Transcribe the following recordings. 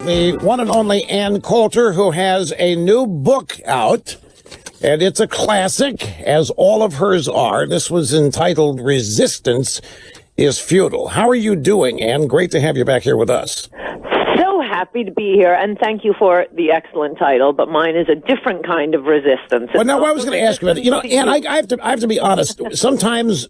The one and only Ann Coulter, who has a new book out, and it's a classic, as all of hers are. This was entitled Resistance is Futile. How are you doing, Ann? Great to have you back here with us. So happy to be here, and thank you for the excellent title, but mine is a different kind of resistance. Well, now, I was going to ask you about it. You know, Ann, I have to be honest. Sometimes,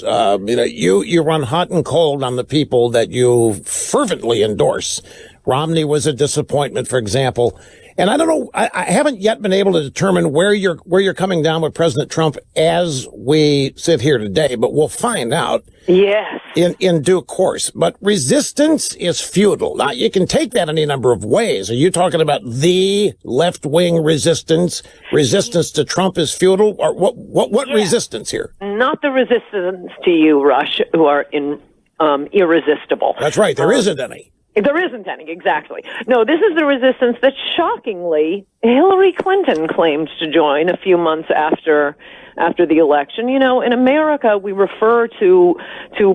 you run hot and cold on the people that you fervently endorse. Romney was a disappointment, for example. And I don't know, I haven't yet been able to determine where you're coming down with President Trump as we sit here today, but we'll find out. Yes. In due course. But resistance is futile. Now, you can take that any number of ways. Are you talking about the left-wing resistance? Resistance to Trump is futile? Or what resistance here? Not the resistance to you, Rush, who are irresistible. That's right. There isn't any. There isn't any, exactly. No, this is the resistance that shockingly Hillary Clinton claimed to join a few months after the election. You know, in America, we refer to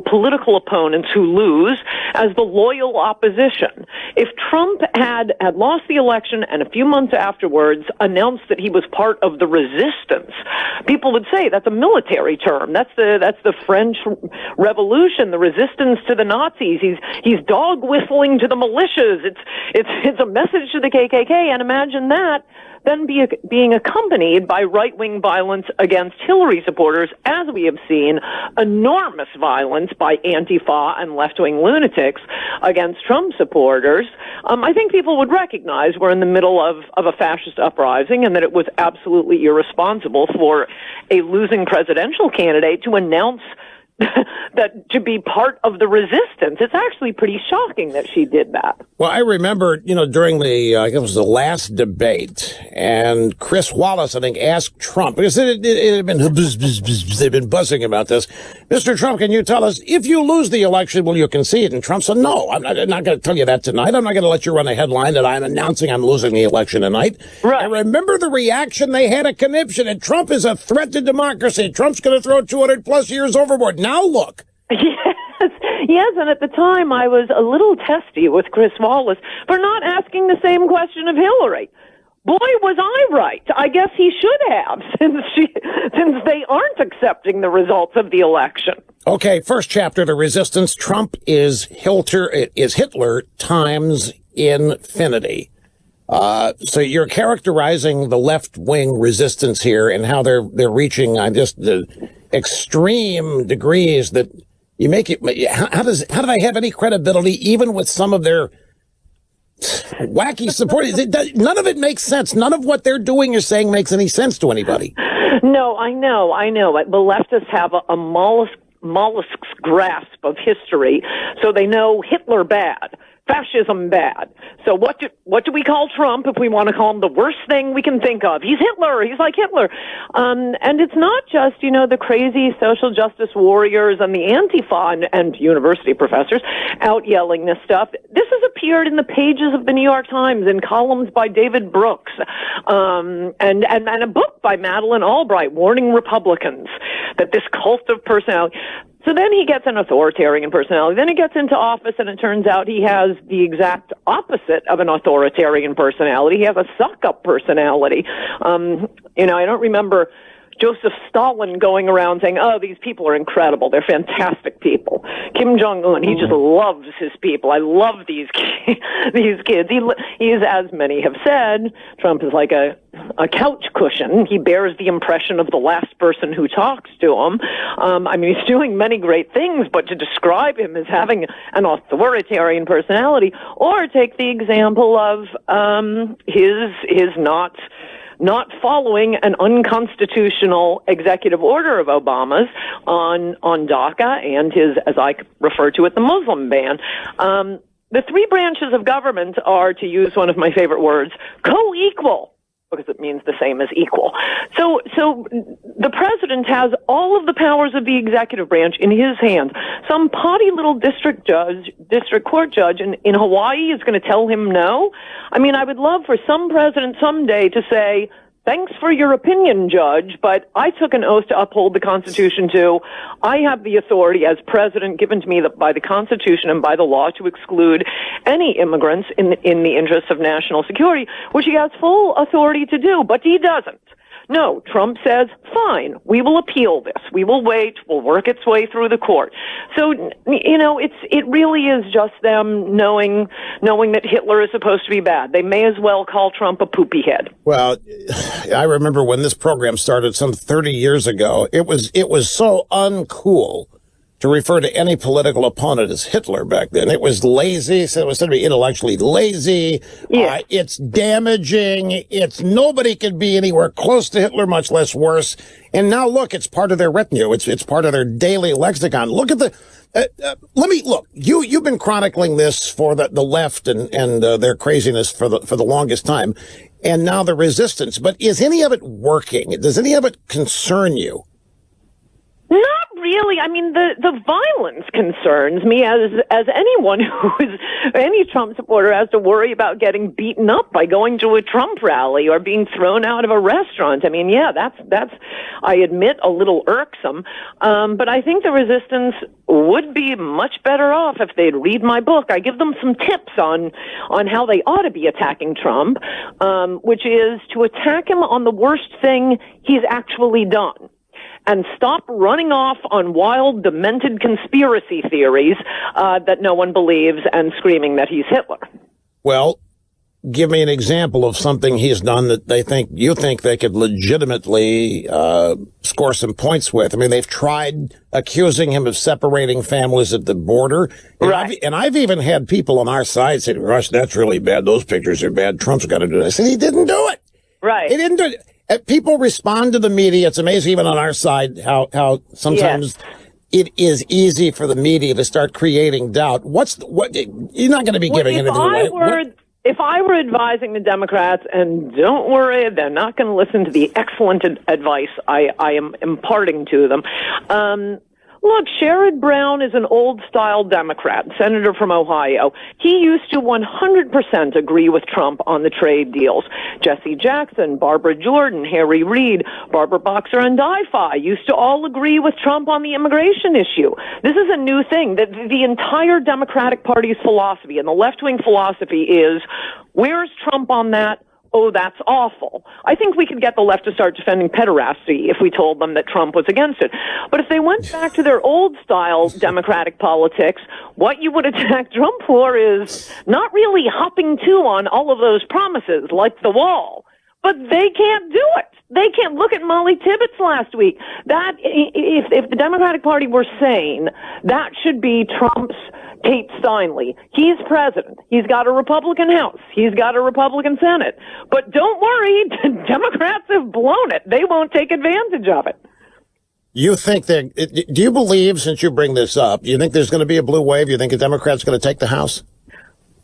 political opponents who lose as the loyal opposition. If Trump had lost the election and a few months afterwards announced that he was part of the resistance, people would say that's a military term. That's the French Revolution, the resistance to the Nazis. He's dog whistling to the militias. It's a message to the KKK, and imagine that then being accompanied by right-wing violence against Hillary supporters, as we have seen, enormous violence by Antifa and left-wing lunatics against Trump supporters. I think people would recognize we're in the middle of a fascist uprising and that it was absolutely irresponsible for a losing presidential candidate to announce that to be part of the resistance. It's actually pretty shocking that she did that. Well, I remember, during the, I guess it was the last debate, and Chris Wallace, I think, asked Trump, because it had been, they've been buzzing about this. Mr. Trump, can you tell us, if you lose the election, will you concede? And Trump said, no, I'm not going to tell you that tonight. I'm not going to let you run a headline that I'm announcing I'm losing the election tonight. Right. I remember the reaction. They had a conniption, and Trump is a threat to democracy. Trump's going to throw 200 plus years overboard. Now look. Yes, and at the time I was a little testy with Chris Wallace for not asking the same question of Hillary. Boy, was I right. I guess he should have, since they aren't accepting the results of the election. Okay, first chapter, the resistance. Trump is Hitler times infinity. So you're characterizing the left-wing resistance here and how they're reaching just the extreme degrees that you make it. How do they have any credibility, even with some of their wacky support? None of it makes sense. None of what they're doing or saying makes any sense to anybody. No, I know. The leftists have a mollusk's grasp of history, so they know Hitler bad, fascism bad. So what do we call Trump if we want to call him the worst thing we can think of? He's Hitler. He's like Hitler. And it's not just, the crazy social justice warriors and the Antifa and university professors out yelling this stuff. This has appeared in the pages of the New York Times, in columns by David Brooks, and a book by Madeleine Albright warning Republicans that this cult of personality. So then he gets an authoritarian personality. Then he gets into office, and it turns out he has the exact opposite of an authoritarian personality. He has a suck-up personality. I don't remember Joseph Stalin going around saying, oh, these people are incredible. They're fantastic people. Kim Jong-un, he just loves his people. I love these kids. He is, as many have said, Trump is like a couch cushion. He bears the impression of the last person who talks to him. He's doing many great things, but to describe him as having an authoritarian personality, or take the example of his not following an unconstitutional executive order of Obama's on DACA and his, as I refer to it, the Muslim ban. The three branches of government are, to use one of my favorite words, co-equal, because it means the same as equal. So the president has all of the powers of the executive branch in his hands. Some potty little district court judge in Hawaii is going to tell him no. I would love for some president someday to say, thanks for your opinion, Judge, but I took an oath to uphold the Constitution too. I have the authority as president given to me by the Constitution and by the law to exclude any immigrants in the interests of national security, which he has full authority to do, but he doesn't. No, Trump says, fine, we will appeal this. We will wait. We'll work its way through the court. So, it really is just them knowing that Hitler is supposed to be bad. They may as well call Trump a poopy head. Well, I remember when this program started some 30 years ago, it was so uncool to refer to any political opponent as Hitler back then. It was lazy, so it was said to be intellectually lazy. Yeah. It's damaging. Nobody could be anywhere close to Hitler, much less worse. And now look, it's part of their retinue. It's part of their daily lexicon. Look at you've been chronicling this for the left and their craziness for the longest time. And now the resistance. But is any of it working? Does any of it concern you? Not really. I mean, the violence concerns me as anyone any Trump supporter has to worry about getting beaten up by going to a Trump rally or being thrown out of a restaurant. I mean, yeah, that's I admit a little irksome. But I think the resistance would be much better off if they'd read my book. I give them some tips on how they ought to be attacking Trump, which is to attack him on the worst thing he's actually done. And stop running off on wild, demented conspiracy theories that no one believes and screaming that he's Hitler. Well, give me an example of something he's done that you think they could legitimately score some points with. I mean, they've tried accusing him of separating families at the border. And right. I've even had people on our side say, Rush, that's really bad. Those pictures are bad. Trump's got to do this. And he didn't do it. Right. He didn't do it. People respond to the media. It's amazing, even on our side, how sometimes it is easy for the media to start creating doubt. You're not going to be giving anything away. If I were advising the Democrats, and don't worry, they're not going to listen to the excellent advice I am imparting to them. Look, Sherrod Brown is an old-style Democrat, senator from Ohio. He used to 100% agree with Trump on the trade deals. Jesse Jackson, Barbara Jordan, Harry Reid, Barbara Boxer, and Di-Fi used to all agree with Trump on the immigration issue. This is a new thing. The entire Democratic Party's philosophy and the left-wing philosophy is, where's Trump on that? Oh, that's awful. I think we could get the left to start defending pederasty if we told them that Trump was against it. But if they went back to their old-style Democratic politics, what you would attack Trump for is not really hopping to on all of those promises, like the wall. But they can't do it. They can't. Look at Molly Tibbetts last week. That, if the Democratic Party were sane, that should be Trump's Kate Steinle. He's president. He's got a Republican House. He's got a Republican Senate. But don't worry, Democrats have blown it. They won't take advantage of it. You think do you believe, since you bring this up, do you think there's going to be a blue wave? You think a Democrat's going to take the House?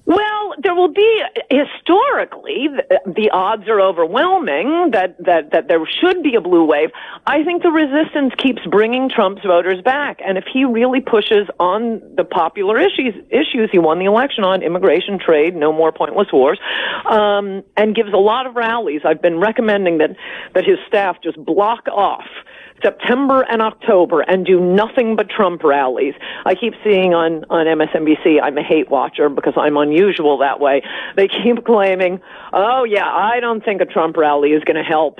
Well, there will be, historically, the odds are overwhelming that there should be a blue wave. I think the resistance keeps bringing Trump's voters back. And if he really pushes on the popular issues he won the election on, immigration, trade, no more pointless wars, and gives a lot of rallies. I've been recommending that his staff just block off September and October and do nothing but Trump rallies. I keep seeing on MSNBC, I'm a hate watcher because I'm unusual that way. They keep claiming, oh yeah, I don't think a Trump rally is going to help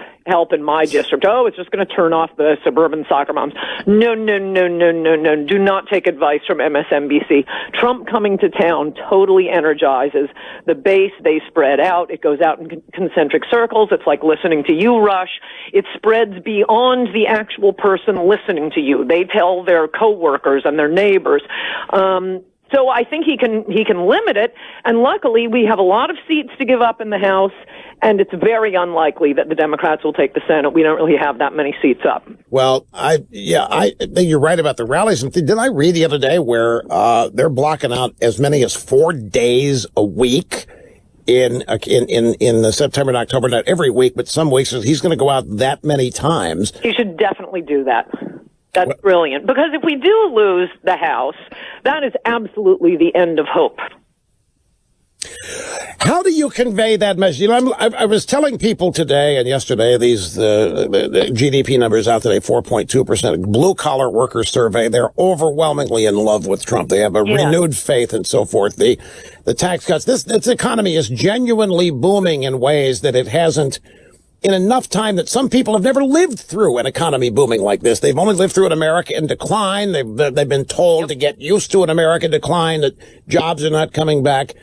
in my district. Oh, it's just going to turn off the suburban soccer moms. No. Do not take advice from MSNBC. Trump coming to town totally energizes the base. They spread out. It goes out in concentric circles. It's like listening to you, Rush. It spreads beyond the actual person listening to you. They tell their coworkers and their neighbors. So I think he can limit it, and luckily we have a lot of seats to give up in the House, and it's very unlikely that the Democrats will take the Senate. We don't really have that many seats up. Well, I think you're right about the rallies. And did I read the other day where they're blocking out as many as 4 days a week in September and October? Not every week, but some weeks he's going to go out that many times. He should definitely do that. That's brilliant. Because if we do lose the House, that is absolutely the end of hope. How do you convey that message? You know, I was telling people today and yesterday, these the GDP numbers out today, 4.2%. Blue-collar workers survey, they're overwhelmingly in love with Trump. They have a renewed faith and so forth. The tax cuts, this economy is genuinely booming in ways that it hasn't in enough time, that some people have never lived through an economy booming like this. They've only lived through an America in decline. They've been told to get used to an America decline, that jobs are not coming back.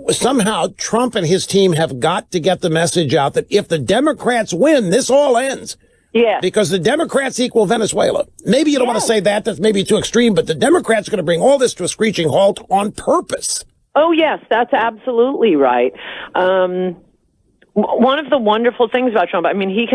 Somehow Trump and his team have got to get the message out that if the Democrats win, this all ends. Yeah. Because the Democrats equal Venezuela. Maybe you don't want to say that. That's maybe too extreme, but the Democrats are going to bring all this to a screeching halt on purpose. Oh, yes, that's absolutely right. One of the wonderful things about Trump, I mean, he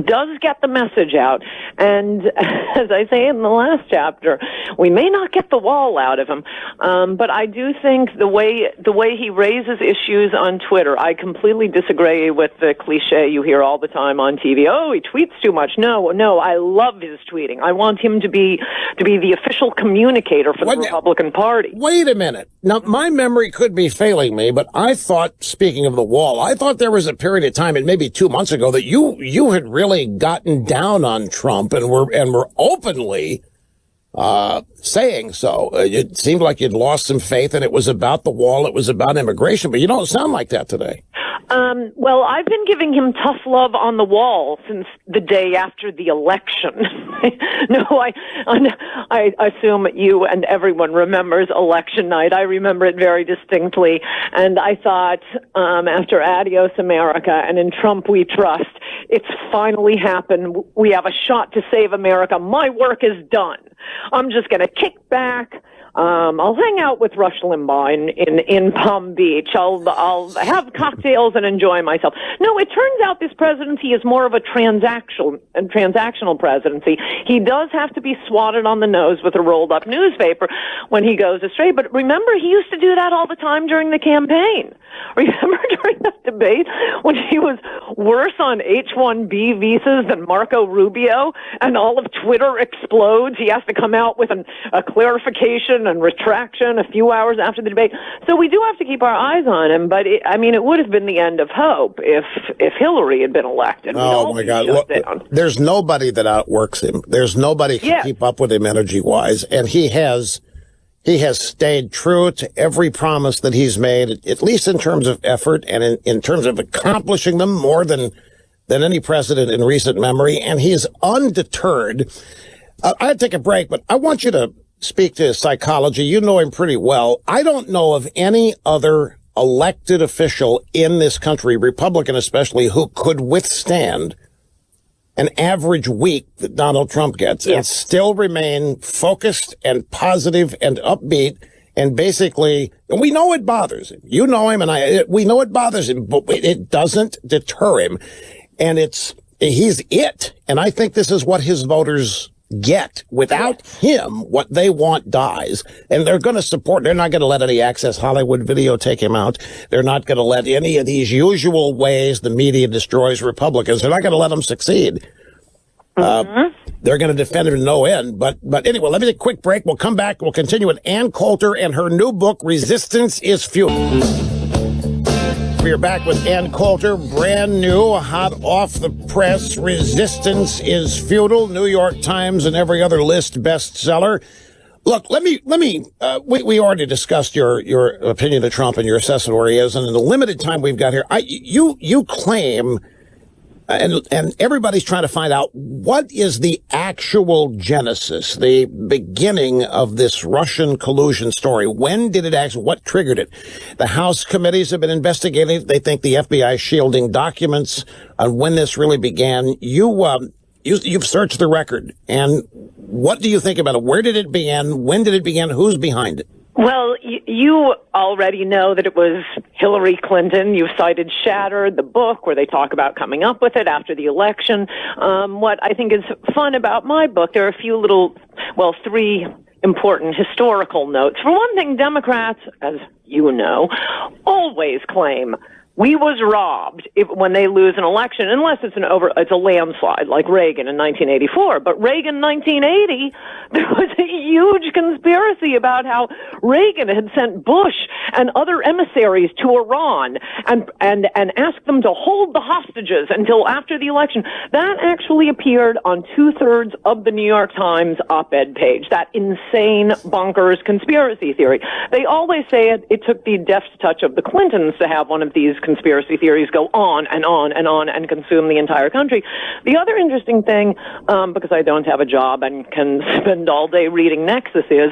does get the message out. And as I say in the last chapter, we may not get the wall out of him. But I do think the way he raises issues on Twitter, I completely disagree with the cliche you hear all the time on TV. Oh, he tweets too much. No, I love his tweeting. I want him to be the official communicator for the Republican Party. Wait a minute. Now, my memory could be failing me, but I thought, speaking of the wall, I thought there was a period of time, and maybe 2 months ago, that you had really gotten down on Trump and were openly saying so. It seemed like you'd lost some faith, and it was about the wall, it was about immigration, but you don't sound like that today. Well, I've been giving him tough love on the wall since the day after the election. No, I assume you and everyone remembers election night. I remember it very distinctly. And I thought, after Adios America and In Trump We Trust, it's finally happened. We have a shot to save America. My work is done. I'm just going to kick back. I'll hang out with Rush Limbaugh in Palm Beach. I'll have cocktails and enjoy myself. No, it turns out this presidency is more of a transactional presidency. He does have to be swatted on the nose with a rolled up newspaper when he goes astray. But remember, he used to do that all the time during the campaign. Remember during that debate when he was worse on H-1B visas than Marco Rubio, and all of Twitter explodes? He has to come out with a clarification and retraction a few hours after the debate. So we do have to keep our eyes on him, but it would have been the end of hope if Hillary had been elected. Oh my God. Look, there's nobody that outworks him. There's nobody who can keep up with him energy wise. And he has stayed true to every promise that he's made, at least in terms of effort and in terms of accomplishing them more than any president in recent memory. And he's undeterred. I'd take a break, but I want you to speak to his psychology. You know him pretty well. I don't know of any other elected official in this country, Republican especially, who could withstand an average week that Donald Trump gets and still remain focused and positive and upbeat. And basically, and we know it bothers him. You know him, and we know it bothers him, but it doesn't deter him. And he's it. And I think this is what his voters get. Without him, what they want dies. And they're going to support, they're not going to let any Access Hollywood video take him out. They're not going to let any of these usual ways the media destroys Republicans. They're not going to let them succeed. They're going to defend him to no end. But anyway, let me take a quick break. We'll come back. We'll continue with Ann Coulter and her new book, Resistance is Futile. We are back with Ann Coulter, brand new, hot off the press. Resistance is Futile, New York Times and every other list bestseller. Look, we already discussed your opinion of Trump and your assessment where he is. And in the limited time we've got here, you claim, and everybody's trying to find out, what is the actual genesis, the beginning of this Russian collusion story? When did it actually, what triggered it? The House committees have been investigating. They think the FBI is shielding documents on when this really began. You've searched the record. And what do you think about it? Where did it begin? When did it begin? Who's behind it? Well, you already know that it was Hillary Clinton. You cited Shatter, the book, where they talk about coming up with it after the election. What I think is fun about my book, there are a few three important historical notes. For one thing, Democrats, as you know, always claim we was robbed when they lose an election, unless it's a landslide like Reagan in 1984. But Reagan in 1980, there was a huge conspiracy about how Reagan had sent Bush and other emissaries to Iran and asked them to hold the hostages until after the election. That actually appeared on 2/3 of the New York Times op-ed page, that insane, bonkers conspiracy theory. They always say it took the deft touch of the Clintons to have one of these conspiracy theories go on and on and on and consume the entire country. The other interesting thing, because I don't have a job and can spend all day reading Nexus, is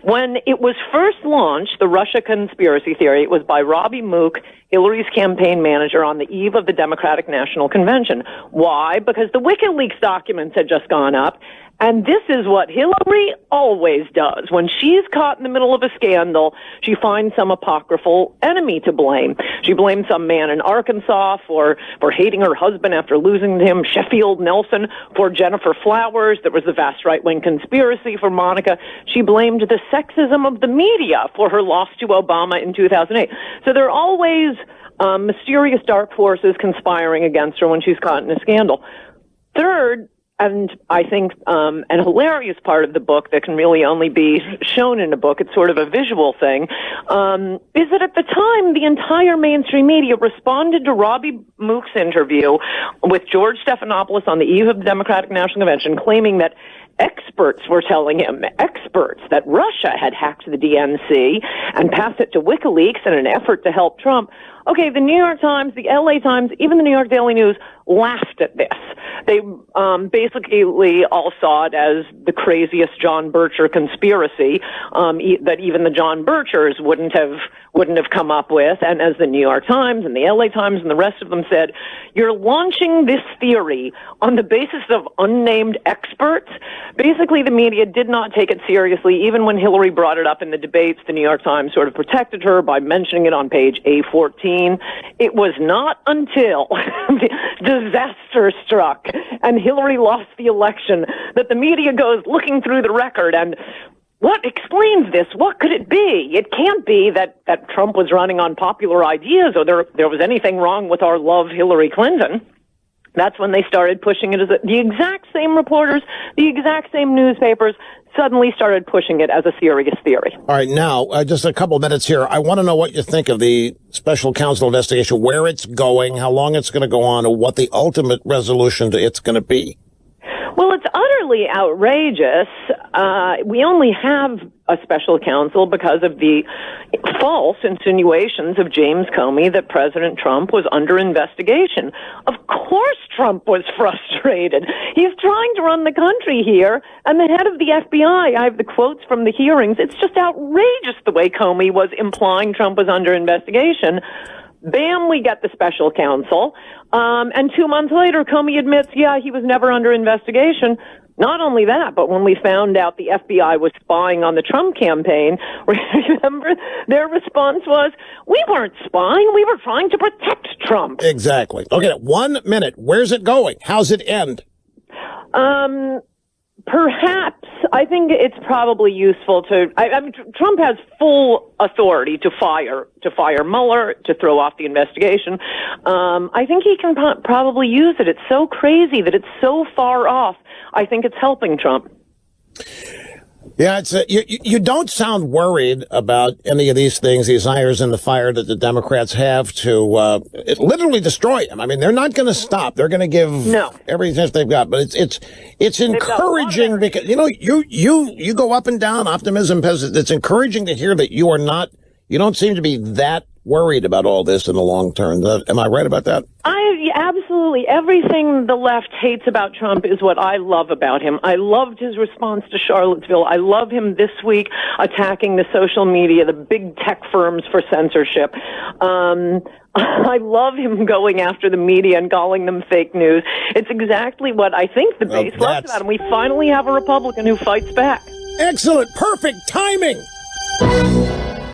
when it was first launched, the Russia conspiracy theory, it was by Robbie Mook, Hillary's campaign manager, on the eve of the Democratic National Convention. Why? Because the WikiLeaks documents had just gone up. And this is what Hillary always does. When she's caught in the middle of a scandal, she finds some apocryphal enemy to blame. She blames some man in Arkansas for hating her husband after losing to him, Sheffield Nelson for Jennifer Flowers. There was the vast right-wing conspiracy for Monica. She blamed the sexism of the media for her loss to Obama in 2008. So there are always mysterious dark forces conspiring against her when she's caught in a scandal. Third, and I think an hilarious part of the book that can really only be shown in a book, it's sort of a visual thing, is that at the time, the entire mainstream media responded to Robbie Mook's interview with George Stephanopoulos on the eve of the Democratic National Convention, claiming that experts were telling him, that Russia had hacked the DNC and passed it to WikiLeaks in an effort to help Trump. Okay, the New York Times, the LA Times, even the New York Daily News laughed at this. They basically all saw it as the craziest John Bircher conspiracy that even the John Birchers wouldn't have come up with. And as the New York Times and the LA Times and the rest of them said, you're launching this theory on the basis of unnamed experts. Basically, the media did not take it seriously. Even when Hillary brought it up in the debates, the New York Times sort of protected her by mentioning it on page A14. It was not until the disaster struck and Hillary lost the election that the media goes looking through the record and what explains this? What could it be? It can't be that Trump was running on popular ideas or there was anything wrong with our love Hillary Clinton. That's when they started pushing it as the exact same reporters, the exact same newspapers suddenly started pushing it as a serious theory. All right, now, just a couple minutes here. I want to know what you think of the special counsel investigation, where it's going, how long it's going to go on, and what the ultimate resolution to it's going to be. Well, it's utterly outrageous. We only have a special counsel because of the false insinuations of James Comey that President Trump was under investigation. Of course Trump was frustrated. He's trying to run the country here, and the head of the FBI, I have the quotes from the hearings, it's just outrageous the way Comey was implying Trump was under investigation. Bam, we get the special counsel. And 2 months later, Comey admits, yeah, he was never under investigation. Not only that, but when we found out the FBI was spying on the Trump campaign, remember, their response was, we weren't spying, we were trying to protect Trump. Exactly. Okay, 1 minute. Where's it going? How's it end? Perhaps. I think it's probably useful to. I mean, Trump has full authority to fire Mueller, to throw off the investigation. I think he can probably use it. It's so crazy that it's so far off. I think it's helping Trump. Yeah, it's you don't sound worried about any of these things, these irons in the fire that the Democrats have to literally destroy him. I mean, they're not going to stop. They're going to give every chance they've got. But it's encouraging because you go up and down optimism. It's encouraging to hear that you don't seem to be that worried about all this in the long term. Am I right about that? Absolutely. Everything the left hates about Trump is what I love about him. I loved his response to Charlottesville. I love him this week attacking the social media, the big tech firms for censorship. I love him going after the media and calling them fake news. It's exactly what I think the base loves about him. We finally have a Republican who fights back. Excellent. Perfect timing.